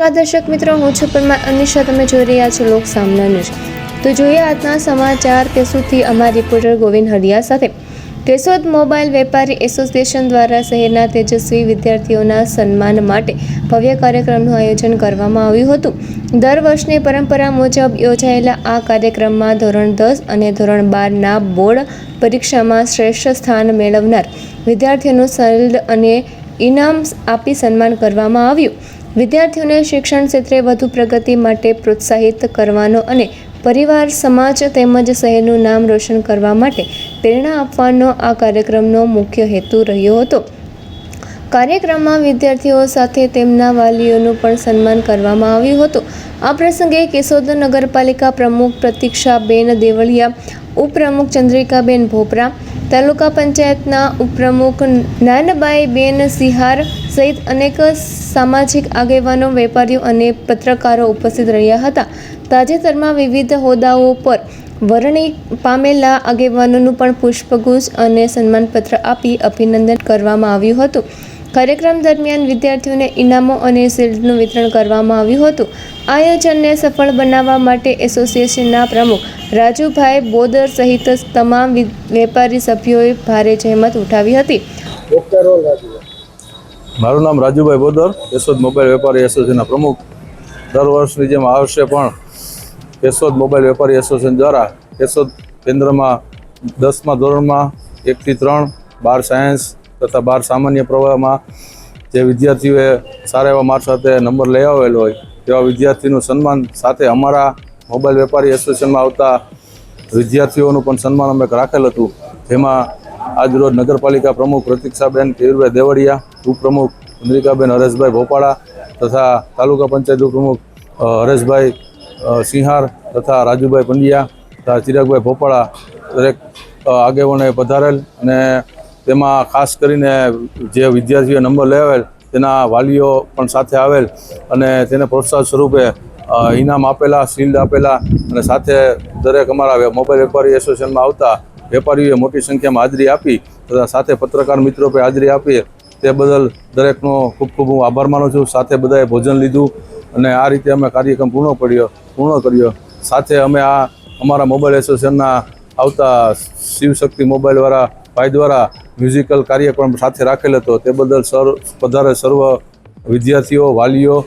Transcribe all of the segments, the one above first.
દર્શક મિત્રો, હું છું પરમાર અનિશા. તમે જોઈ રહ્યા છો લોક સામના ન્યૂઝ. તો જોઈએ આજના સમાચાર. કેશોદથી અમારા રિપોર્ટર ગોવિંદ હડિયા સાથે. કેશોદ મોબાઈલ વેપારી એસોસિએશન દ્વારા શહેરના તેજસ્વી વિદ્યાર્થીઓના સન્માન માટે ભવ્ય કાર્યક્રમનું આયોજન કરવામાં આવ્યું હતું. દર વર્ષની પરંપરા મુજબ યોજાયેલા આ કાર્યક્રમમાં ધોરણ 10 અને ધોરણ 12ના બોર્ડ પરીક્ષામાં શ્રેષ્ઠ સ્થાન મેળવનાર વિદ્યાર્થીઓનું શિલ્ડ અને ઇનામ આપી સન્માન કરવામાં આવ્યું. વિદ્યાર્થીઓને શિક્ષણ ક્ષેત્રે વધુ પ્રગતિ માટે પ્રોત્સાહિત કરવાનો અને પરિવાર, સમાજ તેમજ શહેરનું નામ રોશન કરવા માટે પ્રેરણા આપવાનો આ કાર્યક્રમનો મુખ્ય હેતુ રહ્યો હતો. કાર્યક્રમમાં વિદ્યાર્થીઓ સાથે તેમના વાલીઓનું પણ સન્માન કરવામાં આવ્યું હતું. આ પ્રસંગે કેશોદ નગરપાલિકા પ્રમુખ પ્રતીક્ષાબેન દેવળિયા, ઉપપ્રમુખ ચંદ્રિકાબેન ભોપરા, તાલુકા પંચાયતના ઉપપ્રમુખ નાનબાઈબેન સિહાર સહિત અનેક સામાજિક આગેવાનો, વેપારીઓ અને પત્રકારો ઉપસ્થિત રહ્યા હતા. તાજેતરમાં વિવિધ હોદ્દાઓ પર વરણી પામેલા આગેવાનોનું પણ પુષ્પગુચ્છ અને સન્માનપત્ર આપી અભિનંદન કરવામાં આવ્યું હતું. કાર્યક્રમ દરમિયાન વિદ્યાર્થીઓને ઇનામો અને શિલ્ડનું વિતરણ કરવામાં આવ્યું હતું. આયોજનને સફળ બનાવવા માટે એસોસિએશનના પ્રમુખ રાજુભાઈ બોદર સહિત તમામ વેપારી સભ્યોએ ભારે જહેમત ઉઠાવી હતી. મારું નામ રાજુભાઈ બોદર, કેશોદ મોબાઈલ વેપારી એસોસિએશનના પ્રમુખ. દર વર્ષની જેમ આ વર્ષે પણ કેશોદ મોબાઈલ વેપારી એસોસિએશન દ્વારા કેશોદ કેન્દ્રમાં 10મા ધોરણમાં 1 થી 3, 12 સાયન્સ તથા 12 સામાન્ય પ્રવાહમાં જે વિદ્યાર્થીઓએ સારા એવા માર્ક સાથે નંબર લઈ આવેલો હોય તેવા વિદ્યાર્થીનું સન્માન સાથે અમારા મોબાઈલ વેપારી એસોસિએશનમાં આવતા વિદ્યાર્થીઓનું પણ સન્માન અમે રાખેલ હતું. જેમાં આજરોજ નગરપાલિકા પ્રમુખ પ્રતીક્ષાબેન કેયુરભાઈ દેવળિયા, ઉપપ્રમુખ ચંદ્રિકાબેન હરેશભાઈ ભોપાળા તથા તાલુકા પંચાયત ઉપપ્રમુખ હરેશભાઈ સિંહાર તથા રાજુભાઈ પંડ્યા તથા ચિરાગભાઈ ભોપાળા દરેક આગેવાનોએ પધારેલ અને તેમાં ખાસ કરીને જે વિદ્યાર્થીઓએ નંબર લેવાવેલ તેના વાલીઓ પણ સાથે આવેલ અને તેને પ્રોત્સાહન સ્વરૂપે ઇનામ આપેલા, શિલ્ડ આપેલા અને સાથે દરેક અમારા મોબાઈલ વેપારી એસોસિએશનમાં આવતા વેપારીઓએ મોટી સંખ્યામાં હાજરી આપી તથા સાથે પત્રકાર મિત્રો પણ હાજરી આપી. તે બદલ દરેકનો ખૂબ ખૂબ હું આભાર માનું છું. સાથે બધાએ ભોજન લીધું અને આ રીતે અમે કાર્યક્રમ પૂર્ણ કર્યો. સાથે અમે આ અમારા મોબાઈલ એસોસિએશનના આવતા શિવશક્તિ મોબાઈલવાળા ભાઈ દ્વારા મ્યુઝિકલ કાર્યક્રમ સાથે રાખેલ હતો. તે બદલ સર્વ વિદ્યાર્થીઓ, વાલીઓ,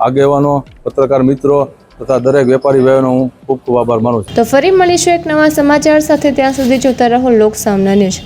આગેવાનો, પત્રકાર મિત્રો તથા દરેક વેપારી ભાઈઓનો હું ખૂબ ખૂબ આભાર માનું છું. તો ફરી મળીશું એક નવા સમાચાર સાથે. ત્યાં સુધી જોતા રહો લોક સામના ન્યૂઝ.